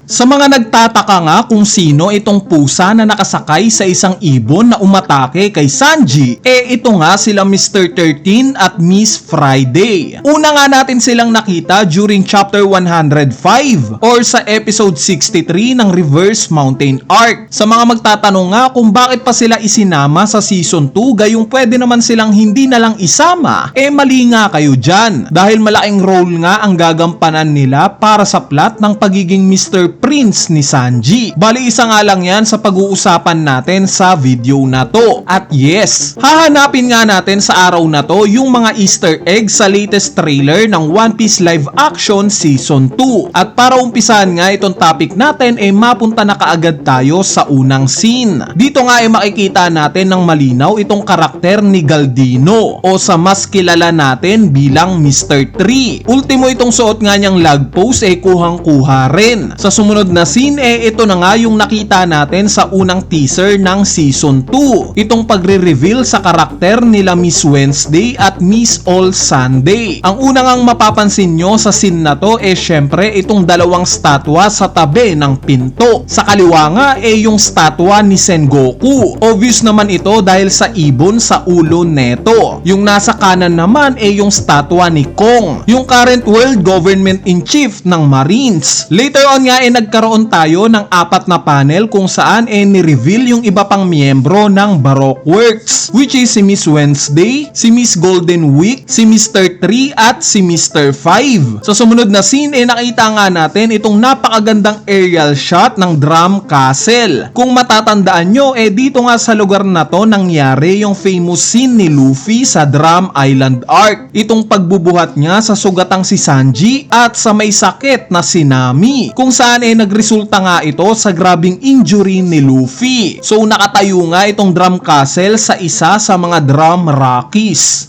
Sa mga nagtataka nga kung sino itong pusa na nakasakay sa isang ibon na umatake kay Sanji, ito nga sila Mr. 13 at Miss Friday. Una nga natin silang nakita during chapter 105 or sa episode 63 ng Reverse Mountain Arc. Sa mga magtatanong nga kung bakit pa sila isinama sa season 2 gayong pwede naman silang hindi na lang isama, mali nga kayo dyan dahil malaking role nga ang gagampanan nila para sa plot ng pagiging Mr. Prince ni Sanji. Bali isa nga lang yan sa pag-uusapan natin sa video na to. At yes, hahanapin nga natin sa araw na to yung mga Easter eggs sa latest trailer ng One Piece Live Action Season 2. At para umpisahan nga itong topic natin mapunta na kaagad tayo sa unang scene. Dito nga makikita natin ng malinaw itong karakter ni Galdino o sa mas kilala natin bilang Mr. 3. Ultimo itong suot nga niyang lag pose kuhang-kuha rin. Sa sumunod na scene ito na nga yung nakita natin sa unang teaser ng season 2. Itong pagre-reveal sa karakter nila Miss Wednesday at Miss All Sunday. Ang unang ang mapapansin nyo sa scene na to syempre itong dalawang statwa sa tabi ng pinto. Sa kaliwa nga yung statwa ni Sengoku. Obvious naman ito dahil sa ibon sa ulo neto. Yung nasa kanan naman yung statwa ni Kong, yung current world government in chief ng Marines. Later on nga nagkaroon tayo ng 4 na panel kung saan ni-reveal yung iba pang miyembro ng Baroque Works, which is si Miss Wednesday, si Miss Golden Week, si Mr. 3 at si Mr. 5. Sa sumunod na scene nakita nga natin itong napakagandang aerial shot ng Drum Castle. Kung matatandaan nyo dito nga sa lugar na to nangyari yung famous scene ni Luffy sa Drum Island Arc. Itong pagbubuhat niya sa sugatang si Sanji at sa may sakit na si Nami, kung saan nagresulta nga ito sa grabing injury ni Luffy. So nakatayo nga itong Drum Castle sa isa sa mga Drum Rockies.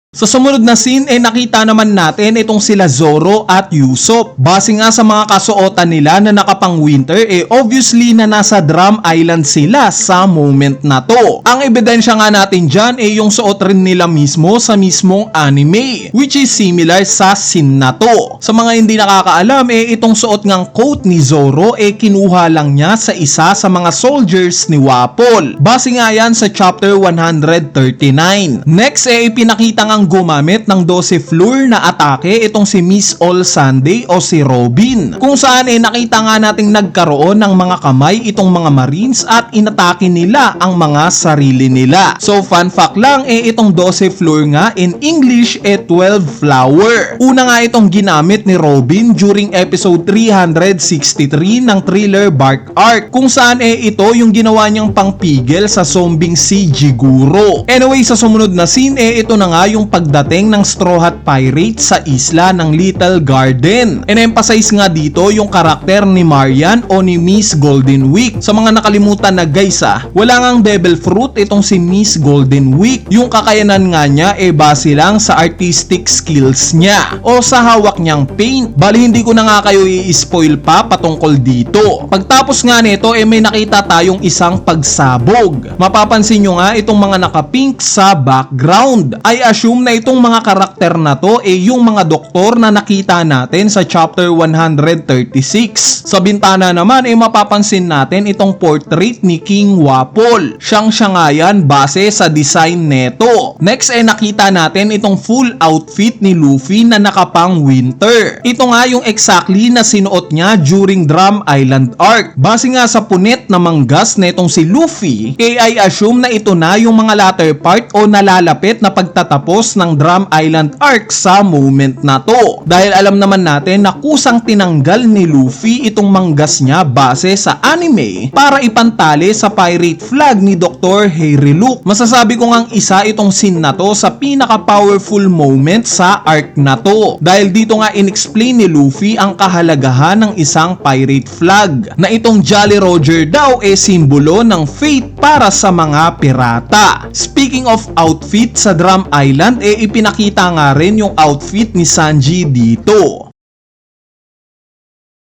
Sa sumunod na scene nakita naman natin itong sila Zoro at Usopp. Base nga sa mga kasuotan nila na nakapang winter obviously na nasa Drum Island sila sa moment na to. Ang ebidensya nga natin dyan yung suot rin nila mismo sa mismong anime, which is similar sa scene na to. Sa mga hindi nakakaalam itong suot ngang coat ni Zoro kinuha lang niya sa isa sa mga soldiers ni Wapol. Base nga yan sa chapter 139. Next ipinakita nga gumamit ng 12 floor na atake itong si Miss All Sunday o si Robin, kung saan nakita nga nating nagkaroon ng mga kamay itong mga Marines at inatake nila ang mga sarili nila. So fun fact lang itong 12 floor nga in English 12 flower. Una nga itong ginamit ni Robin during episode 363 ng Thriller Bark Arc, kung saan ito yung ginawa niyang pangpigil sa zombing si Jiguro. Anyway, sa sumunod na scene ito na nga yung pagdating ng Straw Hat Pirates sa isla ng Little Garden. In-emphasize nga dito yung karakter ni Marian o ni Miss Golden Week. Sa mga nakalimutan na guys wala ngang devil fruit itong si Miss Golden Week. Yung kakayanan nga niya base lang sa artistic skills niya o sa hawak niyang paint. Bali hindi ko na nga kayo i-spoil pa patungkol dito. Pagtapos nga nito may nakita tayong isang pagsabog. Mapapansin nyo nga itong mga naka-pink sa background. I assume na itong mga karakter na to yung mga doktor na nakita natin sa chapter 136. Sa bintana naman mapapansin natin itong portrait ni King Wapol. Siya nga yan base sa design neto. Next nakita natin itong full outfit ni Luffy na nakapang winter. Ito nga yung exactly na sinuot niya during Drum Island Arc. Base nga sa punit na manggas netong si Luffy, I assume na ito na yung mga latter part o nalalapit na pagtatapos ng Drum Island Arc sa moment na to. Dahil alam naman natin na kusang tinanggal ni Luffy itong manggas niya base sa anime para ipantali sa pirate flag ni Dr. Harry Luke. Masasabi ko ngang isa itong scene na to sa pinaka-powerful moment sa arc na to. Dahil dito nga inexplain ni Luffy ang kahalagahan ng isang pirate flag na itong Jolly Roger daw simbolo ng fate para sa mga pirata. Speaking of outfit sa Drum Island ipinakita nga rin yung outfit ni Sanji dito.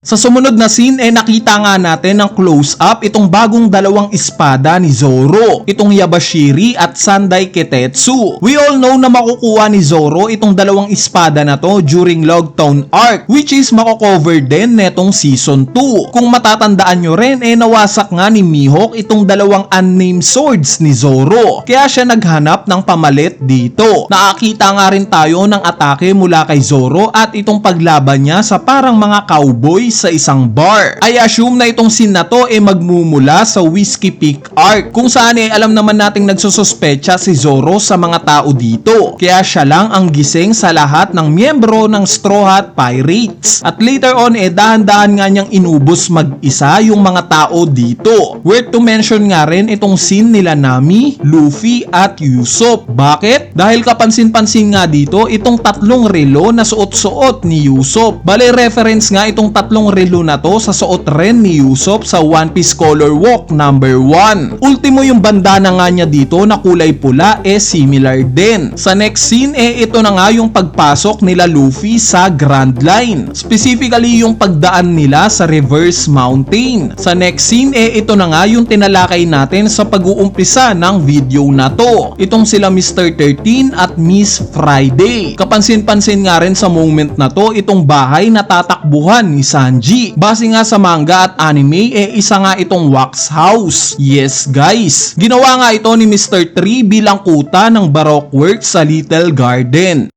Sa sumunod na scene nakita nga natin ng close-up itong bagong dalawang espada ni Zoro, itong Yabashiri at Sandai Ketetsu. We all know na makukuha ni Zoro itong dalawang espada na to during Logtown Arc, which is makocover din netong season 2. Kung matatandaan nyo rin nawasak nga ni Mihawk itong dalawang unnamed swords ni Zoro, kaya siya naghanap ng pamalit dito. Nakakita nga rin tayo ng atake mula kay Zoro at itong paglaban niya sa parang mga cowboy sa isang bar. I assume na itong scene na to magmumula sa Whiskey Peak Arc, kung saan alam naman nating nagsusospecha si Zoro sa mga tao dito, kaya siya lang ang gising sa lahat ng miyembro ng Straw Hat Pirates. At later on dahan-dahan nga niyang inubos mag-isa yung mga tao dito. Worth to mention nga rin itong scene nila Nami, Luffy at Usopp. Bakit? Dahil kapansin-pansin nga dito itong tatlong relo na suot-suot ni Usopp. Bale reference nga itong tatlong relo na to sa suot rin ni Usopp sa One Piece Color Walk number 1. Ultimo yung bandana nga niya dito na kulay pula similar din. Sa next scene ito na nga yung pagpasok nila Luffy sa Grand Line. Specifically yung pagdaan nila sa Reverse Mountain. Sa next scene ito na nga yung tinalakay natin sa pag-uumpisa ng video na to. Itong sila Mr. 13 at Miss Friday. Kapansin-pansin nga rin sa moment na to itong bahay na tatakbuhan ni Sanji. Base nga sa manga at anime isa nga itong wax house. Yes guys, ginawa nga ito ni Mr. 3 bilang kuta ng Baroque works sa Little Garden.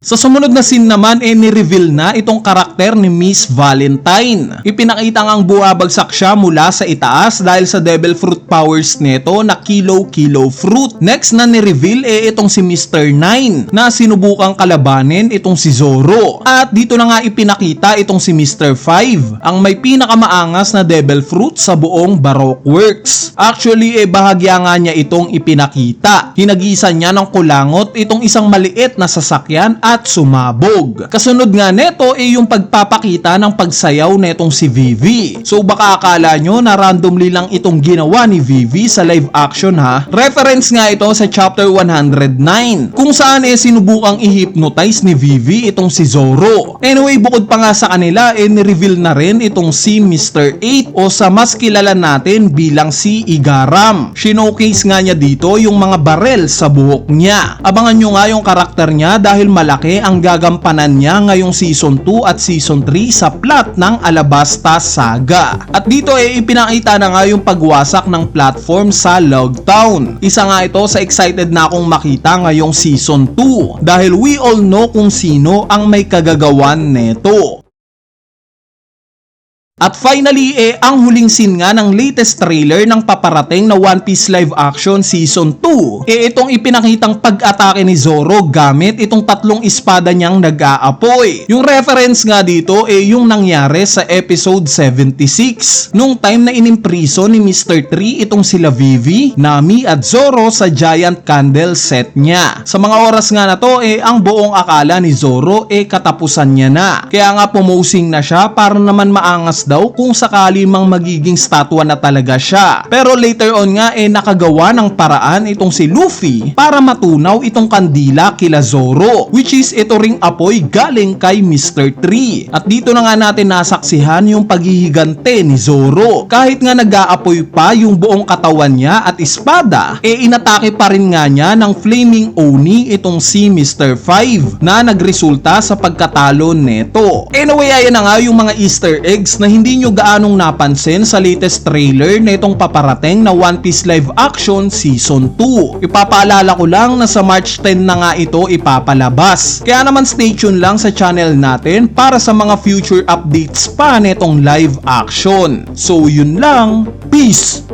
Sa sumunod na scene naman ni-reveal na itong karakter ni Miss Valentine. Ipinakita ngang buwabagsak siya mula sa itaas dahil sa devil fruit powers neto na Kilo Fruit. Next na ni-reveal itong si Mr. 9 na sinubukang kalabanin itong si Zoro. At dito na nga ipinakita itong si Mr. 5, ang may pinakamaangas na devil fruit sa buong Baroque works. Actually bahagya nga niya itong ipinakita. Hinagisan niya ng kulangot itong isang maliit na sasakyan at sumabog. Kasunod nga neto yung pagpapakita ng pagsayaw netong si Vivi. So baka akala nyo na randomly lang itong ginawa ni Vivi sa live action ha. Reference nga ito sa chapter 109 kung saan sinubukang i-hypnotize ni Vivi itong si Zoro. Anyway, bukod pa nga sa kanila ni-reveal na rin itong si Mr. 8 o sa mas kilala natin bilang si Igaram. Shinowcase nga niya dito yung mga barel sa buhok niya. Abangan nyo nga yung karakter niya dahil malaki ang gagampanan niya ngayong season 2 at season 3 sa plot ng Alabasta Saga. At dito ipinakita na nga yung pagwasak ng platform sa Logtown. Isa nga ito sa excited na akong makita ngayong season 2 dahil we all know kung sino ang may kagagawan neto. At finally, ang huling scene nga ng latest trailer ng paparating na One Piece live action season 2. Itong ipinakitang pag-atake ni Zoro gamit itong tatlong espada niyang nag-aapoy. Yung reference nga dito yung nangyari sa episode 76. Nung time na inimprison ni Mr. 3 itong sila Vivi, Nami at Zoro sa giant candle set niya. Sa mga oras nga na to, ang buong akala ni Zoro katapusan niya na. Kaya nga pumosing na siya para naman maangas daw kung sakali mang magiging statwa na talaga siya. Pero later on nga nakagawa ng paraan itong si Luffy para matunaw itong kandila kila Zoro, which is ito ring apoy galing kay Mr. 3. At dito na nga natin nasaksihan yung paghihigante ni Zoro. Kahit nga nag-aapoy pa yung buong katawan niya at espada, inatake pa rin nga niya ng Flaming Oni itong si Mr. 5 na nagresulta sa pagkatalo neto. Anyway, ayan na nga yung mga Easter eggs na hindi nyo gaanong napansin sa latest trailer na itong paparating na One Piece live action season 2. Ipapaalala ko lang na sa March 10 na nga ito ipapalabas. Kaya naman stay tuned lang sa channel natin para sa mga future updates pa netong live action. So yun lang, peace!